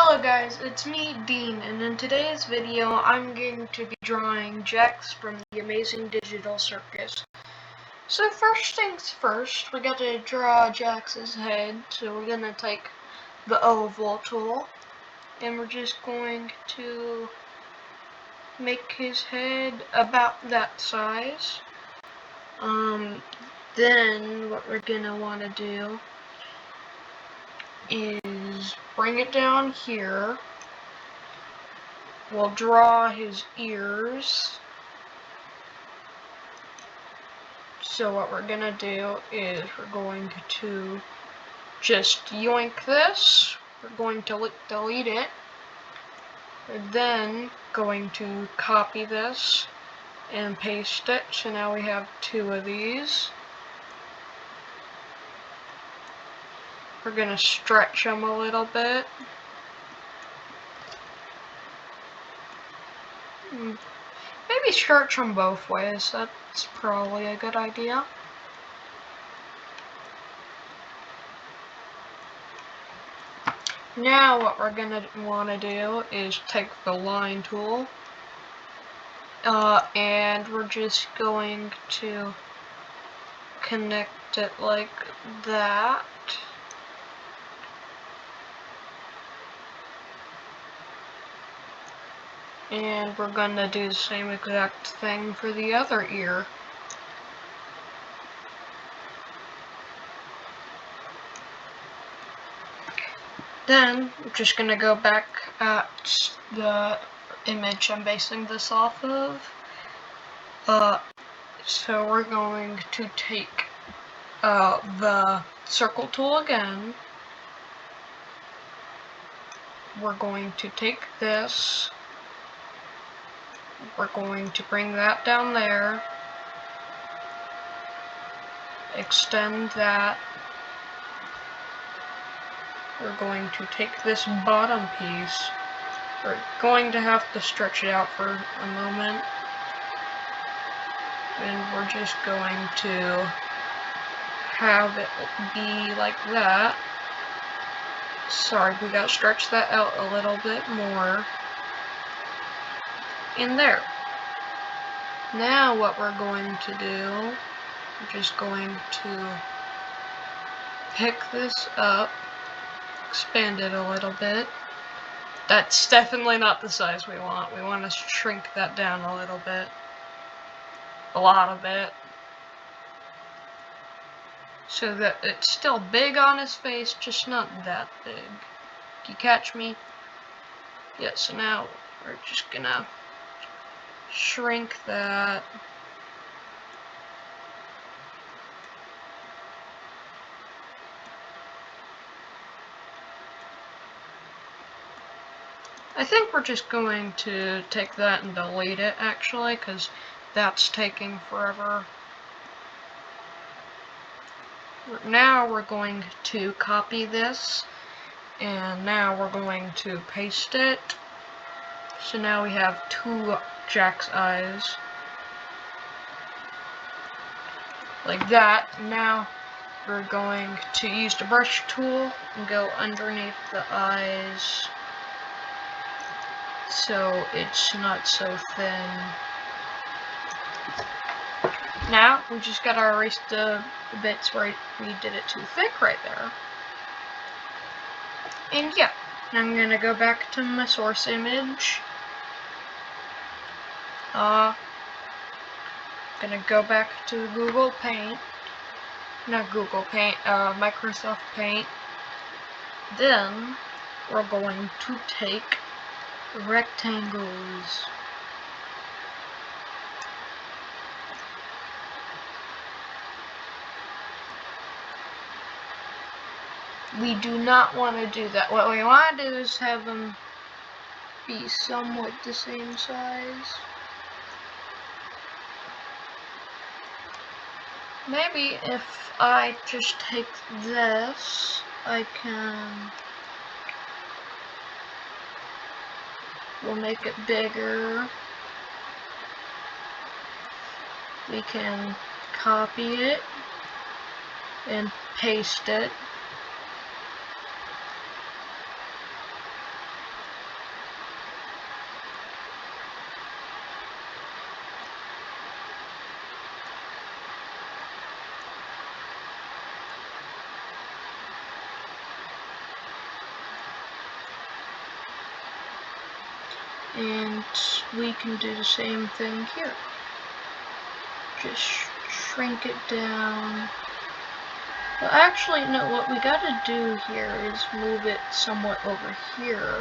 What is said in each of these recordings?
Hello guys, it's me, Dean, and in today's video I'm going to be drawing Jax from the Amazing Digital Circus. So first things first, we got to draw Jax's head, so we're going to take the oval tool, and we're just going to make his head about that size. Then what we're going to want to do is bring it down here. We'll draw his ears. So what we're gonna do is we're going to just yoink this. We're going to delete it. We're then going to copy this and paste it. So now we have two of these. We're gonna stretch them a little bit. Maybe stretch them both ways. That's probably a good idea. Now what we're gonna want to do is take the line tool, and we're just going to connect it like that. And we're gonna do the same exact thing for the other ear. Then, I'm just gonna go back at the image I'm basing this off of. So we're going to take the circle tool again. We're going to take this. We're going to bring that down there, extend that. We're going to take this bottom piece. We're going to have to stretch it out for a moment. And we're just going to have it be like that. Sorry, we gotta stretch that out a little bit more. In there. Now what we're going to do, we're just going to pick this up, expand it a little bit. That's definitely not the size we want. We want to shrink that down a little bit. A lot of it. So that it's still big on his face, just not that big. Do you catch me? Yeah, so now we're just gonna shrink that. I think we're just going to take that and delete it, actually, because that's taking forever. Now we're going to copy this, and now we're going to paste it. So now we have two Jax eyes. Like that. Now we're going to use the brush tool and go underneath the eyes so it's not so thin. Now we just gotta erase the bits where we did it too thick right there. And yeah, I'm gonna go back to my source image. Gonna go back to Google Paint. Not Google Paint, Microsoft Paint. Then we're going to take rectangles. We do not want to do that. What we want to do is have them be somewhat the same size. Maybe if I just take this, we'll make it bigger. We can copy it and paste it. And we can do the same thing here. Just shrink it down. Well, actually, no, what we gotta do here is move it somewhat over here.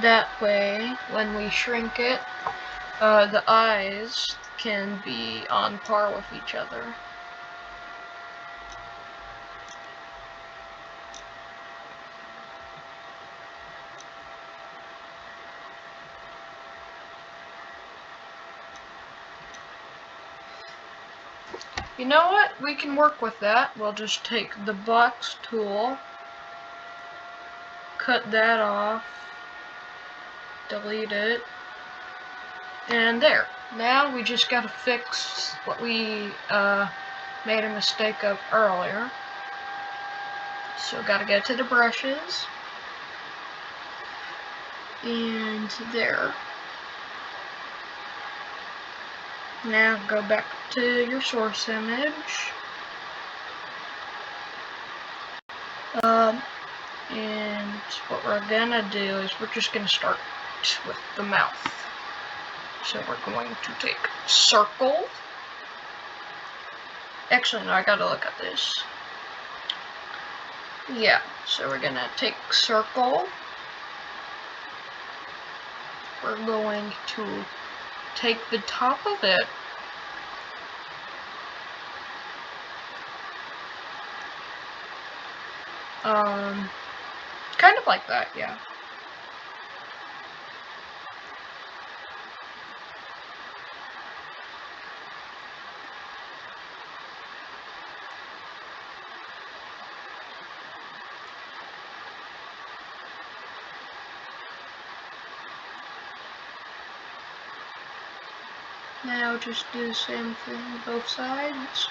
That way, when we shrink it, the eyes can be on par with each other. You know what? We can work with that. We'll just take the box tool, cut that off, delete it, and there. Now we just gotta fix what we made a mistake of earlier. So gotta get to the brushes, and there. Now go back to your source image. And what we're gonna do is we're just gonna start with the mouth. So we're going to take circle. Actually, no, I gotta look at this. Yeah, so we're gonna take circle. We're going to take the top of it, kind of like that, yeah. Now just do the same thing both sides.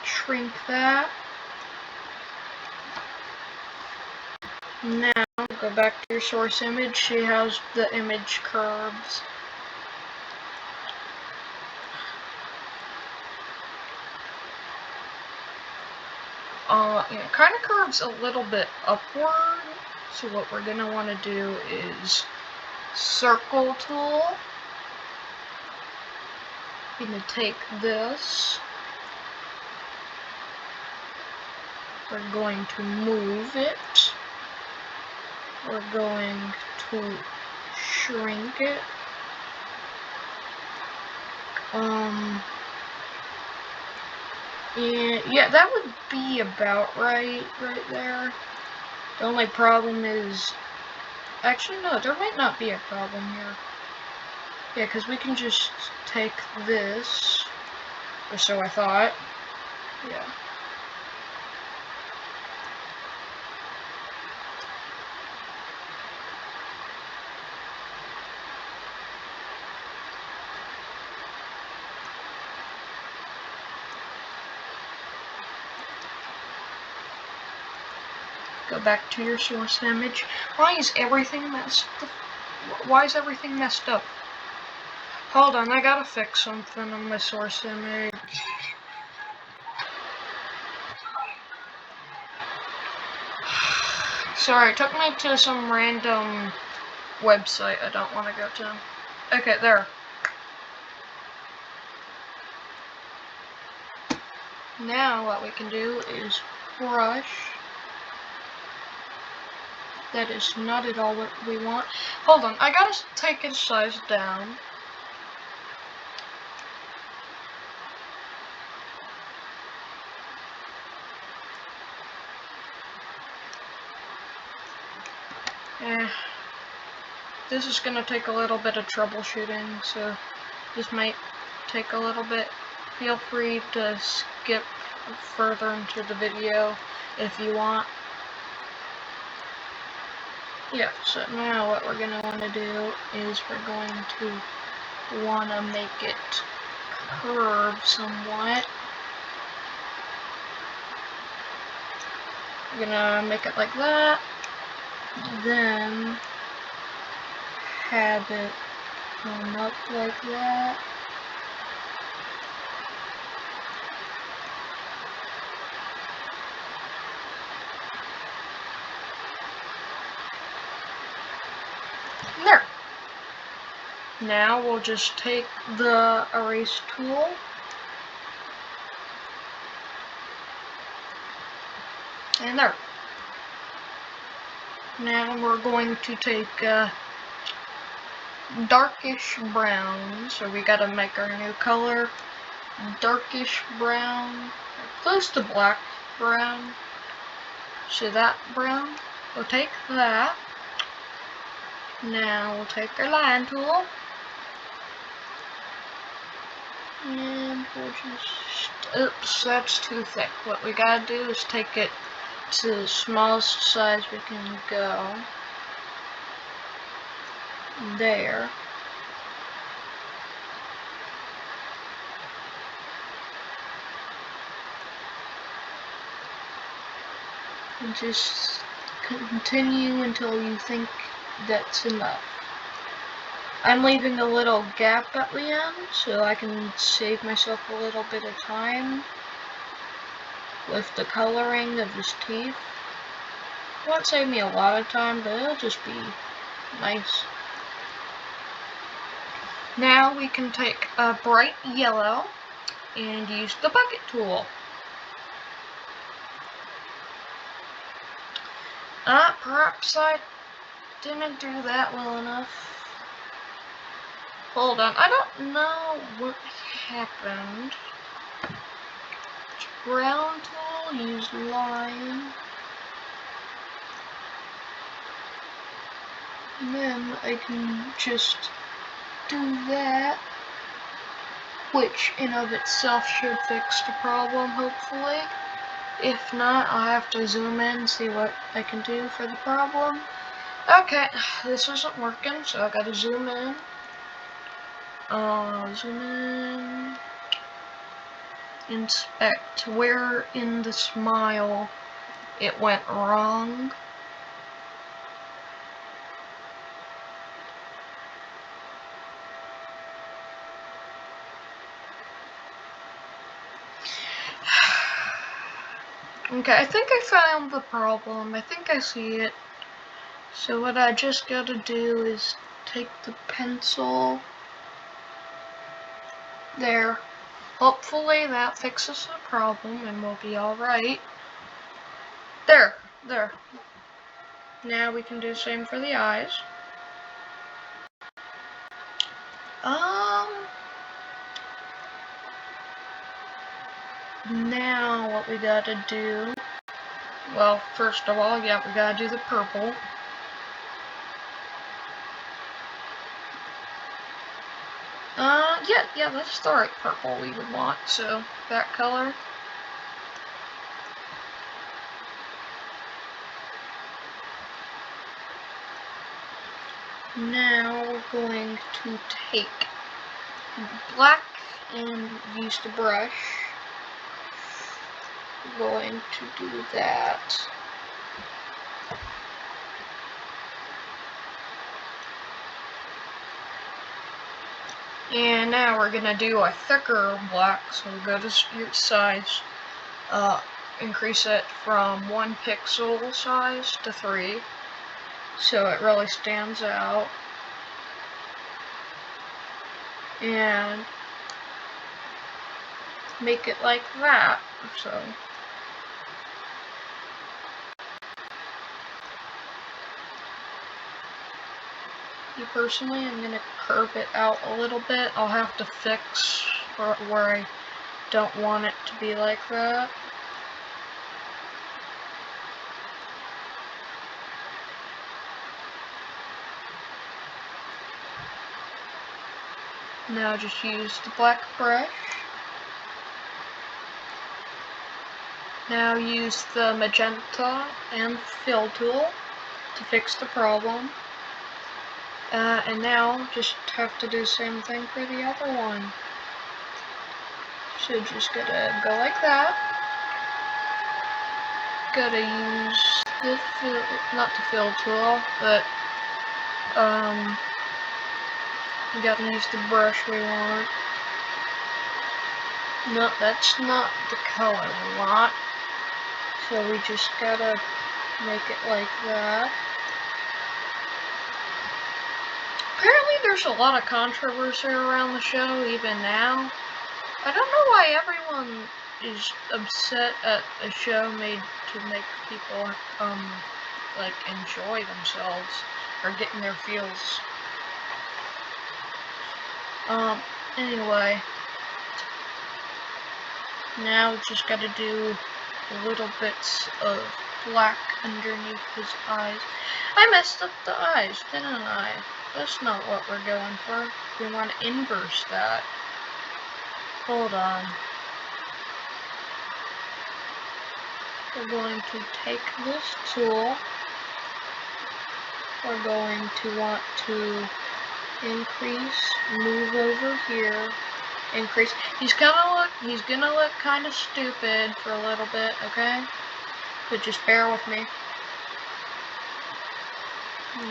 Shrink that. Now go back to your source image. See how the image curves. It kind of curves a little bit upward. So what we're gonna want to do is circle tool. We're gonna take this. We're going to move it. We're going to shrink it. And yeah, that would be about right there. The only problem is, actually no, there might not be a problem here. Yeah, because we can just take this, or so I thought. Yeah. Go back to your source image. Why is everything messed up? Hold on, I gotta fix something on my source image. Sorry, it took me to some random website I don't want to go to. Okay, there. Now what we can do is brush. That is not at all what we want. Hold on, I gotta take its size down. This is gonna take a little bit of troubleshooting, so this might take a little bit. Feel free to skip further into the video if you want. Yeah, so now what we're gonna want to do is we're going to want to make it curve somewhat. We're gonna make it like that, then have it come up like that. Now we'll just take the erase tool and there. Now we're going to take darkish brown, so we gotta make our new color darkish brown, close to black brown. See that brown? We'll take that. Now we'll take our line tool and we'll just, oops, that's too thick. What we gotta do is take it to the smallest size we can go. There. And just continue until you think that's enough. I'm leaving a little gap at the end so I can save myself a little bit of time with the coloring of his teeth. It won't save me a lot of time, but it'll just be nice. Now we can take a bright yellow and use the bucket tool. Perhaps I didn't do that well enough. Hold on, I don't know what happened. Brown tool, use line. And then I can just do that, which in of itself should fix the problem, hopefully. If not, I'll have to zoom in and see what I can do for the problem. Okay, this isn't working, so I gotta zoom in. Zoom in. Inspect where in the smile it went wrong. Okay, I think I found the problem. I think I see it. So what I just gotta do is take the pencil. There. Hopefully that fixes the problem and we'll be alright. There. Now we can do the same for the eyes. Now what we gotta do, well, first of all, yeah, we gotta do the purple. Yeah, that's the right purple we would want, so that color. Now we're going to take black and use the brush. We're going to do that. And now we're gonna do a thicker black, so go to your size, increase it from 1 pixel size to 3, so it really stands out. And make it like that, so. Me personally, I'm gonna curve it out a little bit. I'll have to fix where I don't want it to be like that. Now just use the black brush. Now use the magenta and fill tool to fix the problem. And now just have to do the same thing for the other one. So just gotta go like that. Gotta use the fill, not the fill tool, but we gotta use the brush we want. No, that's not the color we want. So we just gotta make it like that. Apparently there's a lot of controversy around the show, even now. I don't know why everyone is upset at a show made to make people, like, enjoy themselves, or get in their feels. Anyway. Now we just gotta do little bits of black underneath his eyes. I messed up the eyes, didn't I? That's not what we're going for. We want to inverse that. Hold on. We're going to take this tool. We're going to want to increase, move over here, increase. He's gonna look kind of stupid for a little bit, okay? But just bear with me.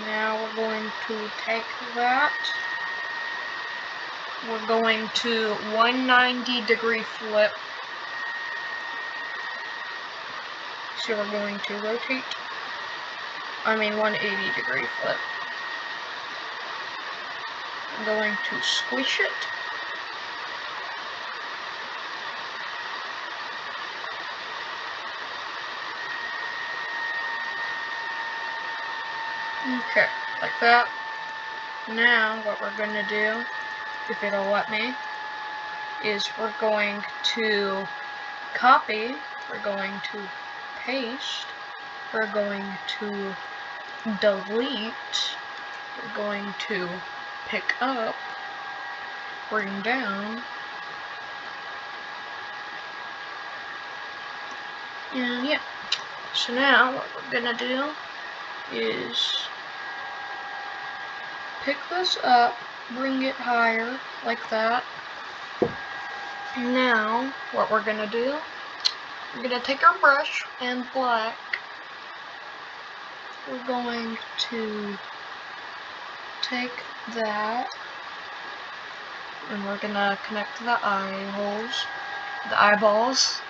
Now we're going to take that. We're going to 190-degree flip. So we're going to rotate. 180-degree flip. I'm going to squish it. Okay, like that. Now, what we're going to do, if it'll let me, is we're going to copy, we're going to paste, we're going to delete, we're going to pick up, bring down, and yeah. So now, what we're going to do is pick this up, bring it higher, like that. Now, what we're gonna do, we're gonna take our brush and black. We're going to take that, and we're gonna connect the eye holes, the eyeballs.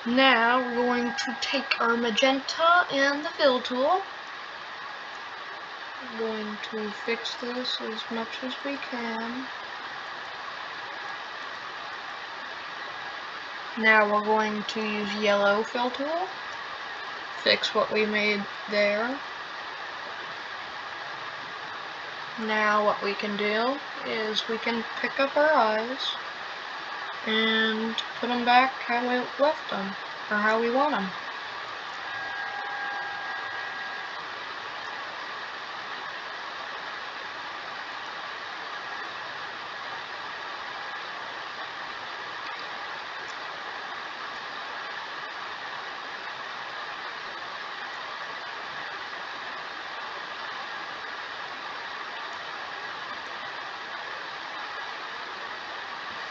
Now, we're going to take our magenta and the fill tool. We're going to fix this as much as we can. Now we're going to use yellow fill tool. Fix what we made there. Now what we can do is we can pick up our eyes and put them back how we left them, or how we want them.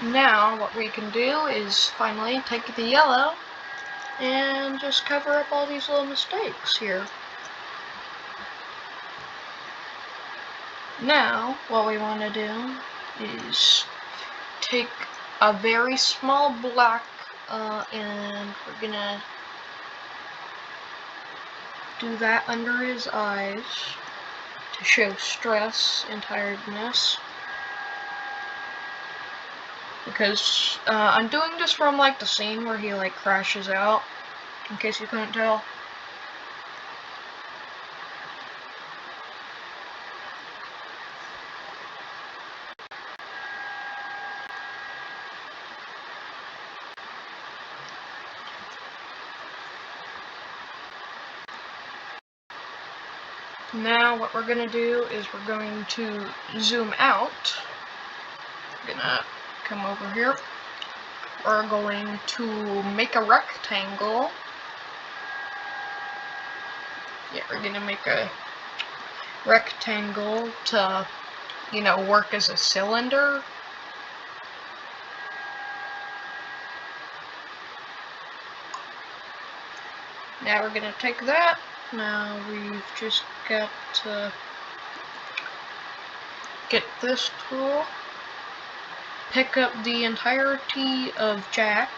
Now, what we can do is finally take the yellow and just cover up all these little mistakes here. Now, what we want to do is take a very small black and we're gonna do that under his eyes to show stress and tiredness. Because I'm doing this from like the scene where he like crashes out, in case you couldn't tell. Now what we're gonna do is we're going to zoom out. We're gonna come over here. We're going to make a rectangle. Yeah, we're gonna make a rectangle to, you know, work as a cylinder. Now we're gonna take that. Now we've just got to get this tool, pick up the entirety of Jax,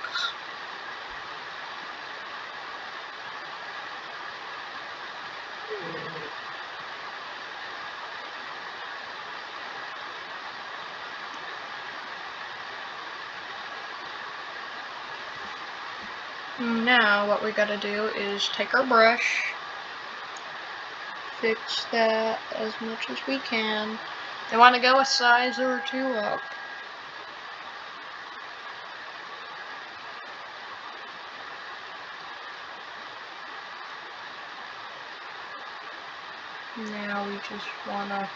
Now what we gotta do is take our brush, fix that as much as we can. I want to go a size or two up. Now we just want to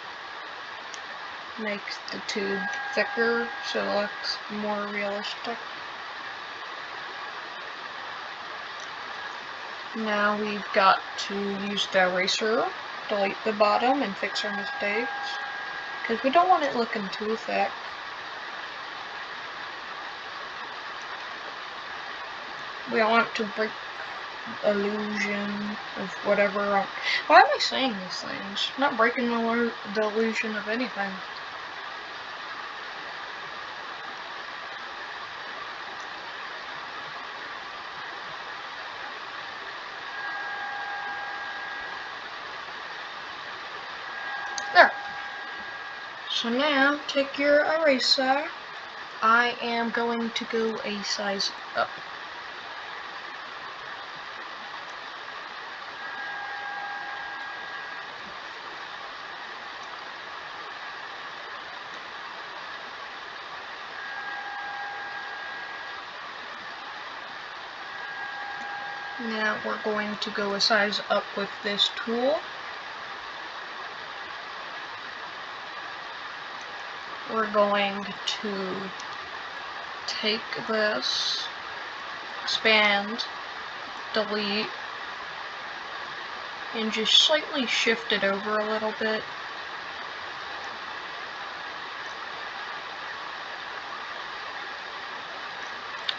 make the tube thicker so it looks more realistic. Now we've got to use the eraser, delete the bottom, and fix our mistakes, because we don't want it looking too thick. We don't want to break illusion of whatever. Why am I saying these things? I'm not breaking the illusion of anything. There. So now, take your eraser. I am going to go a size up. Now we're going to go a size up with this tool. We're going to take this, expand, delete, and just slightly shift it over a little bit.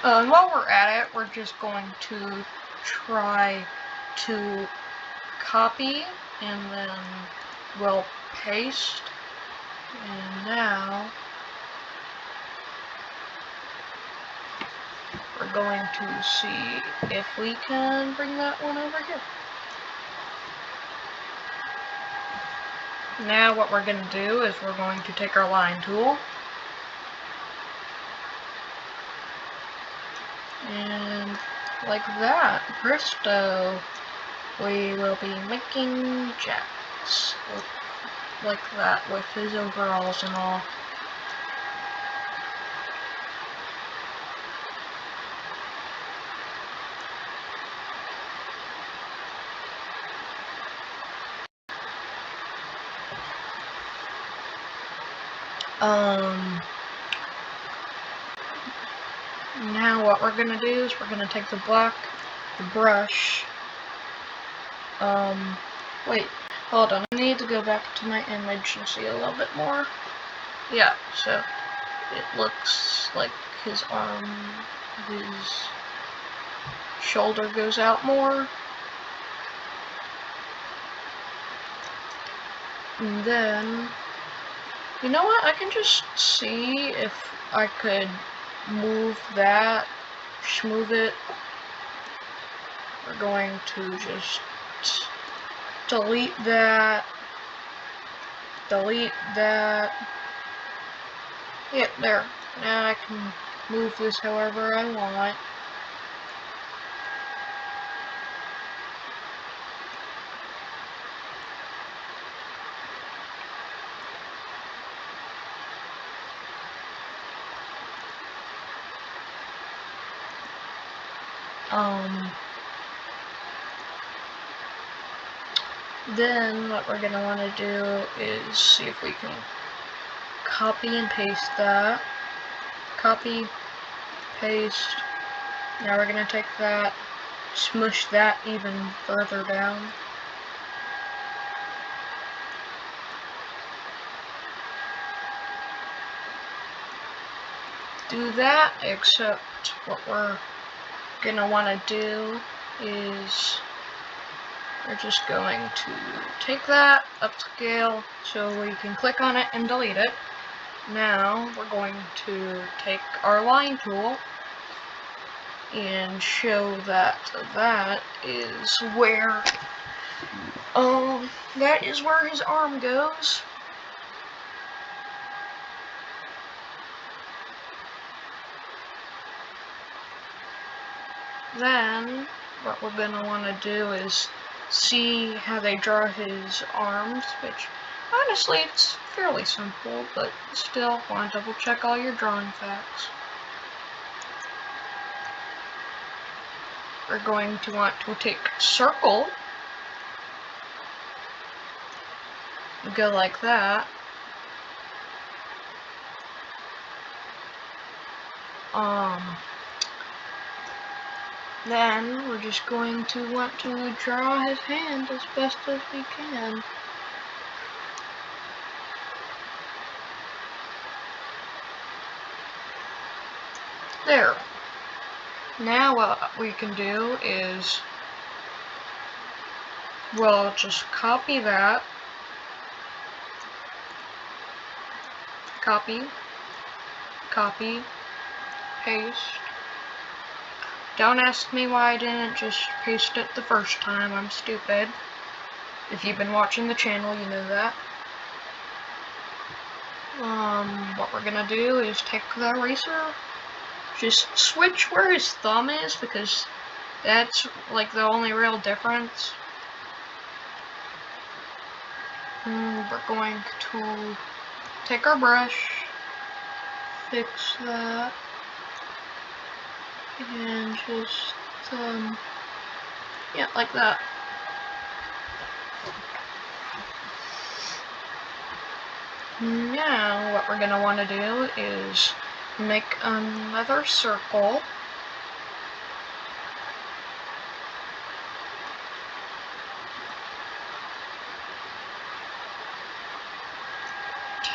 And while we're at it, we're just going to try to copy and then we'll paste. And now we're going to see if we can bring that one over here. Now what we're going to do is we're going to take our line tool and like that, presto, we will be making Jax look like that with his overalls and all. Now what we're gonna do is we're gonna take the brush. Wait, hold on. I need to go back to my image and see a little bit more. Yeah, so it looks like his arm, his shoulder goes out more. And then, you know what? I can just see if I could move that, smooth it. We're going to just delete that, Yep, there. Now I can move this however I want. Then what we're gonna want to do is see if we can copy and paste that. Copy, paste. Now we're gonna take that, smush that even further down. Do that, except what we're gonna want to do is we're just going to take that, upscale, so we can click on it and delete it. Now we're going to take our line tool and show that that is where his arm goes. Then, what we're going to want to do is see how they draw his arms, which, honestly, it's fairly simple, but still, want to double check all your drawing facts. We're going to want to take circle, go like that. Then we're just going to want to draw his hand as best as we can. There. Now what we can do is, we'll just copy that. Copy. Copy. Paste. Don't ask me why I didn't just paste it the first time, I'm stupid. If you've been watching the channel, you know that. What we're gonna do is take the eraser, just switch where his thumb is, because that's like the only real difference. We're going to take our brush, fix that, and just, yeah, like that. Now, what we're going to want to do is make another circle.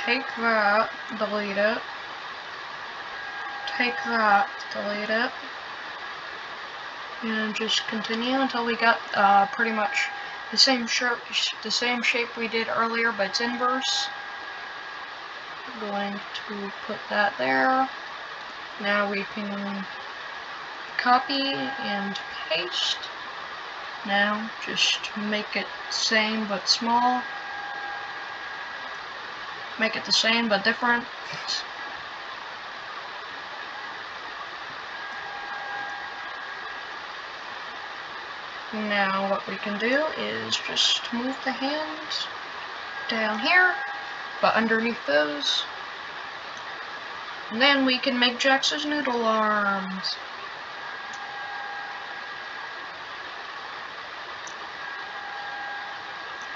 Take that, delete it. Take that, delete it. And just continue until we got pretty much the same shape we did earlier, but it's inverse. Going to put that there. Now we can copy and paste. Now just make it same but small. Make it the same but different. Now what we can do is just move the hands down here, but underneath those. And then we can make Jax's noodle arms.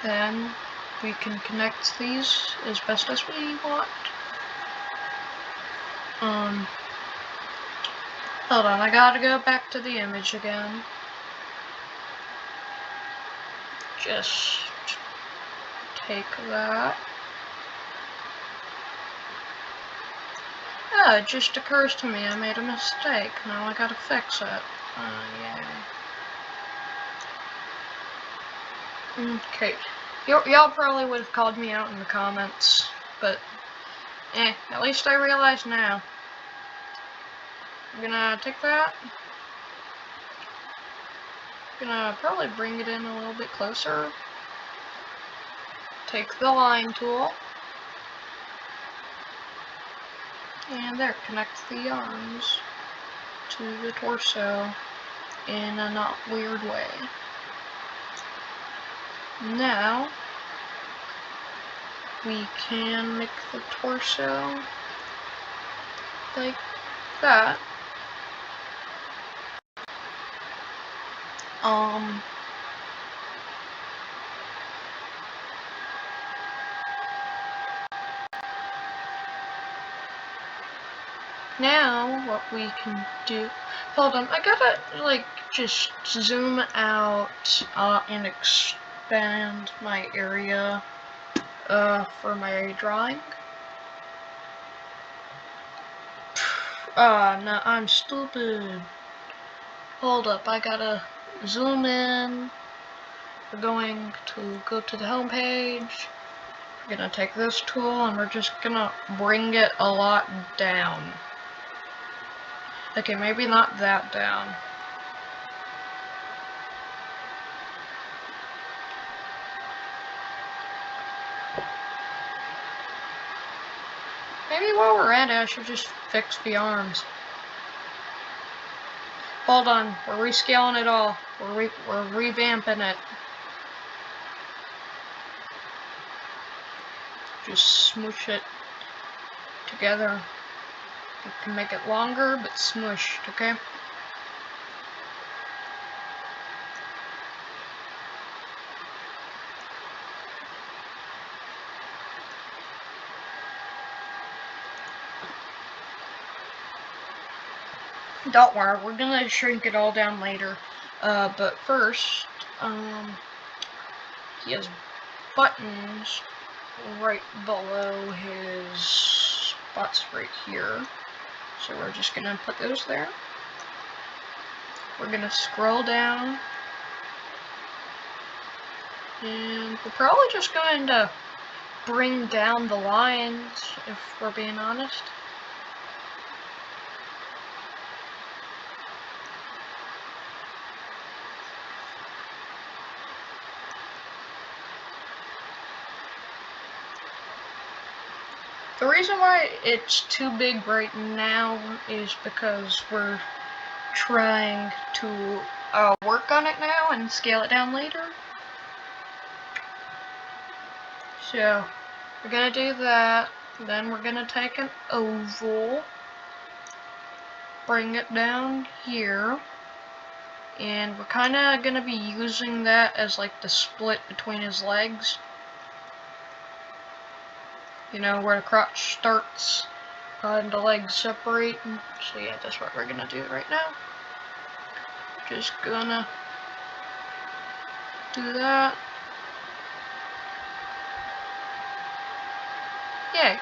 Then we can connect these as best as we want. Hold on, I gotta go back to the image again. Just take that. Oh, it just occurs to me I made a mistake. Now I gotta fix it. Yeah. Okay. Y'all probably would have called me out in the comments, but at least I realize now. I'm gonna take that. Gonna probably bring it in a little bit closer. Take the line tool. And there, connect the arms to the torso in a not weird way. Now, we can make the torso like that. Now, what we can do, hold on, I gotta, like, just zoom out, and expand my area, for my drawing. No, I'm stupid. Hold up, I gotta zoom in. We're going to go to the home page. We're gonna take this tool and we're just gonna bring it a lot down. Okay, maybe not that down. Maybe while we're at it, I should just fix the arms. Hold on, we're rescaling it all. We're revamping it. Just smoosh it together. You can make it longer, but smushed, okay? Don't worry, we're gonna shrink it all down later. But first, he has buttons right below his spots right here. So we're just gonna put those there. We're gonna scroll down. And we're probably just going to bring down the lines, if we're being honest. The reason why it's too big right now is because we're trying to work on it now and scale it down later. So we're gonna do that. Then we're gonna take an oval, bring it down here, and we're kind of gonna be using that as like the split between his legs. You know, where the crotch starts and the legs separate. So yeah, that's what we're gonna do right now. Just gonna do that. Yay.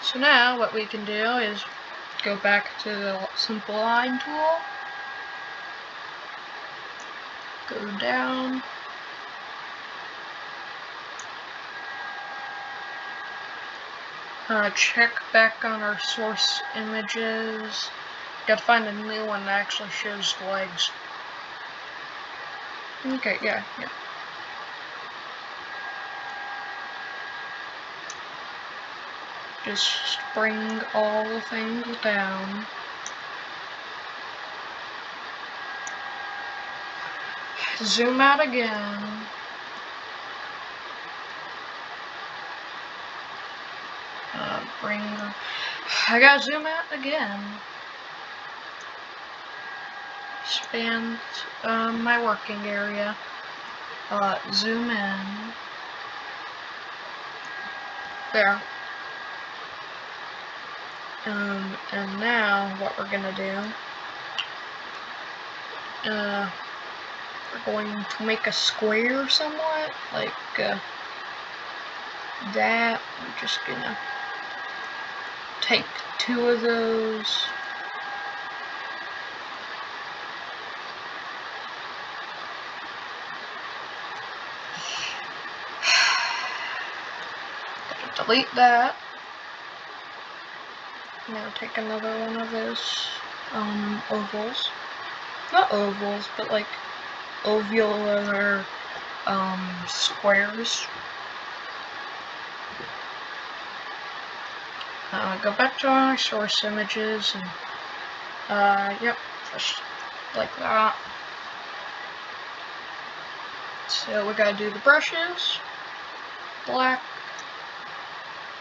So now what we can do is go back to the simple line tool. Go down. Check back on our source images. Gotta find a new one that actually shows the legs. Okay, yeah. Just bring all the things down. Zoom out again. I gotta zoom out again. Expand my working area. Zoom in. There. And now what we're gonna do, we're going to make a square somewhat, like that. I'm just gonna take two of those. Delete that. Now take another one of those ovals. Not ovals, but like ovular squares. Go back to our source images and yep, just like that. So we gotta do the brushes. Black.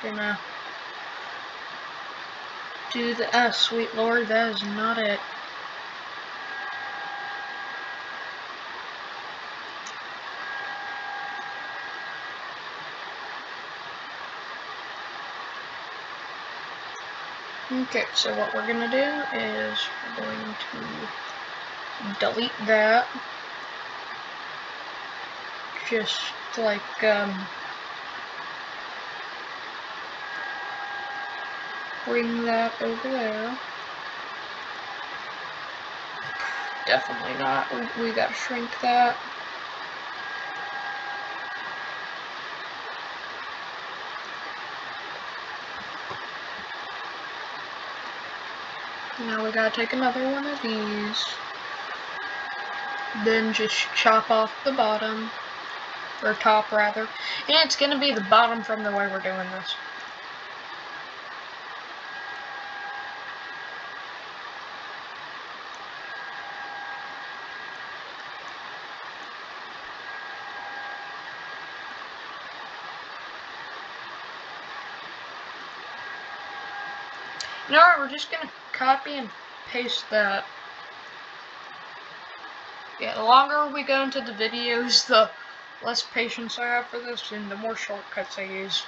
Gonna do the sweet lord, that is not it. Okay, so what we're gonna do is we're going to delete that. Just like bring that over there. Definitely not. We gotta shrink that. Now we gotta take another one of these. Then just chop off the bottom. Or top, rather. And it's gonna be the bottom from the way we're doing this. Alright, we're just gonna copy and paste that. Yeah, the longer we go into the videos, the less patience I have for this, and the more shortcuts I use.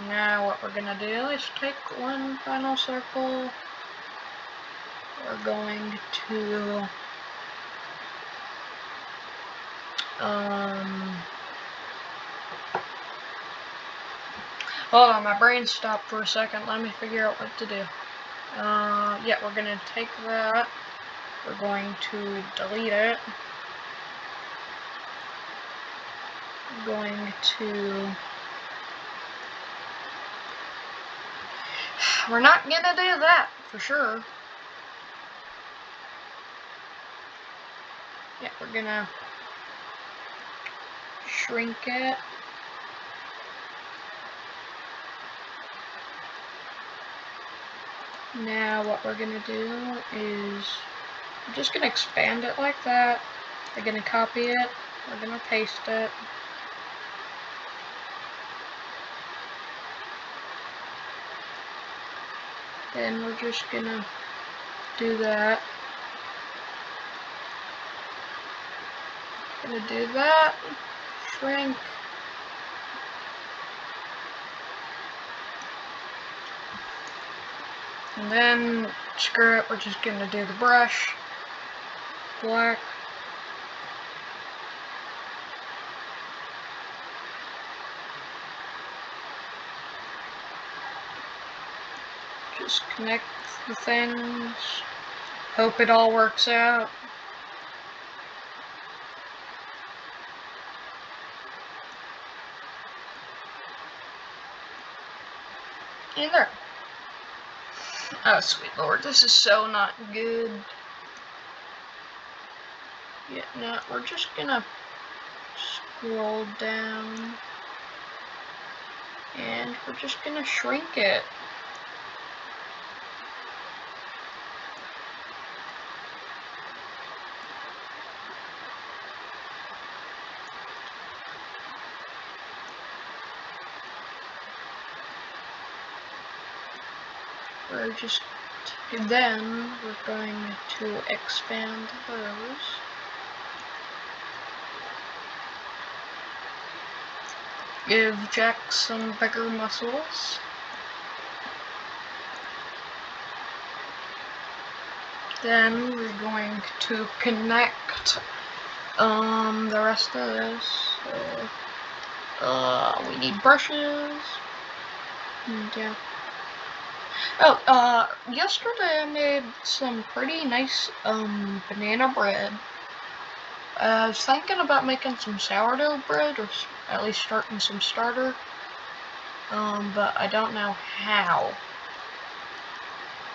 Now what we're gonna do is take one final circle. We're going to hold on, my brain stopped for a second. Let me figure out what to do. Yeah, we're gonna take that. We're going to delete it. We're going to... We're not gonna do that, for sure. Yeah, we're gonna shrink it. Now what we're gonna do is we're just gonna expand it like that. We're gonna copy it. We're gonna paste it. Then we're just gonna do that. Gonna do that. Shrink. And then, screw it, we're just gonna do the brush. Black. Just connect the things. Hope it all works out. And there. Oh, sweet lord, this is so not good. Yeah, no, we're just gonna scroll down. And we're just gonna shrink it. Then we're going to expand those. Give Jax some bigger muscles. Then we're going to connect the rest of this. So, we need brushes. And yeah. Oh, yesterday I made some pretty nice banana bread. I was thinking about making some sourdough bread, or at least starting some starter. But I don't know how.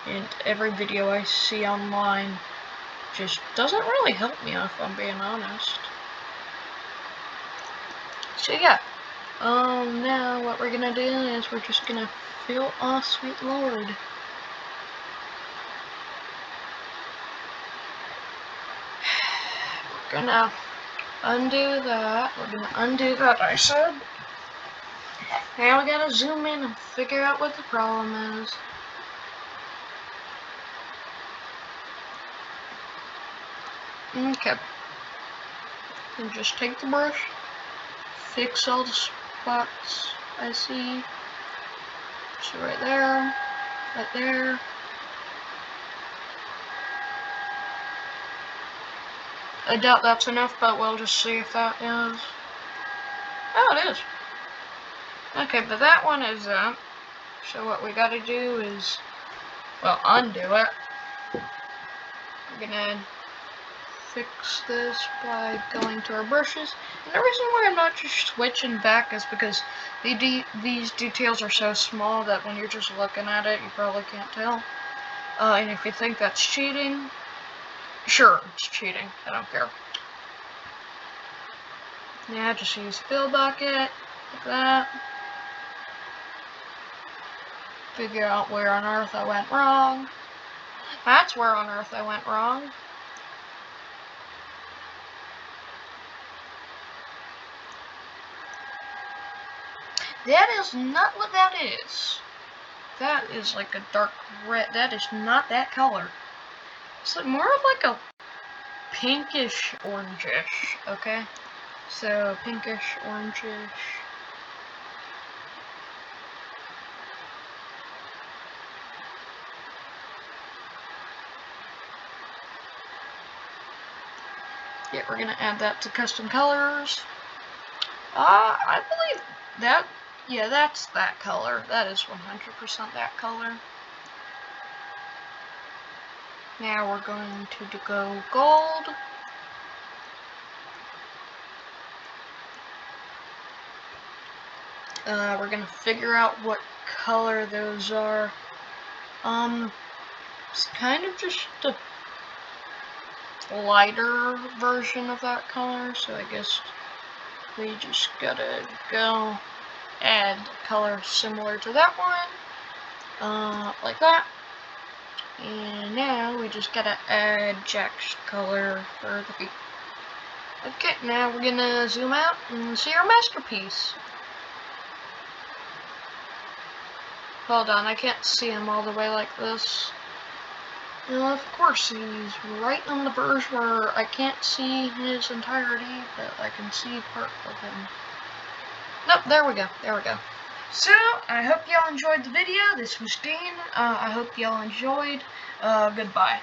And every video I see online just doesn't really help me, if I'm being honest. So yeah. Now what we're gonna do is we're just gonna fill, oh sweet lord. We're gonna undo that. We're gonna undo that, I said. Now we gotta zoom in and figure out what the problem is. Okay. And just take the brush, fix all the spots I see. So right there, right there. I doubt that's enough, but we'll just see if that is. Oh, it is. Okay, but that one isn't. So what we gotta do is, well, undo it. We're gonna fix this by going to our brushes. And the reason why I'm not just switching back is because these details are so small that when you're just looking at it, you probably can't tell. And if you think that's cheating, sure, it's cheating. I don't care. Yeah, just use fill bucket, like that. Figure out where on earth I went wrong. That's where on earth I went wrong. That is not what that is. That is like a dark red. That is not that color. It's like more of like a pinkish orangish, okay? So pinkish orangish. Yeah, we're gonna add that to custom colors. I believe that, yeah, that's that color. That is 100% that color. Now we're going to go gold. We're gonna figure out what color those are. It's kind of just a lighter version of that color, so I guess we just gotta go add a color similar to that one, like that. And now we just gotta add Jax color for the feet. Okay, now we're gonna zoom out and see our masterpiece. Hold on, I can't see him all the way like this. Of course, he's right on the verge where I can't see his entirety, but I can see part of him. Nope, there we go, there we go. So, I hope y'all enjoyed the video. This was Dean. I hope y'all enjoyed. Goodbye.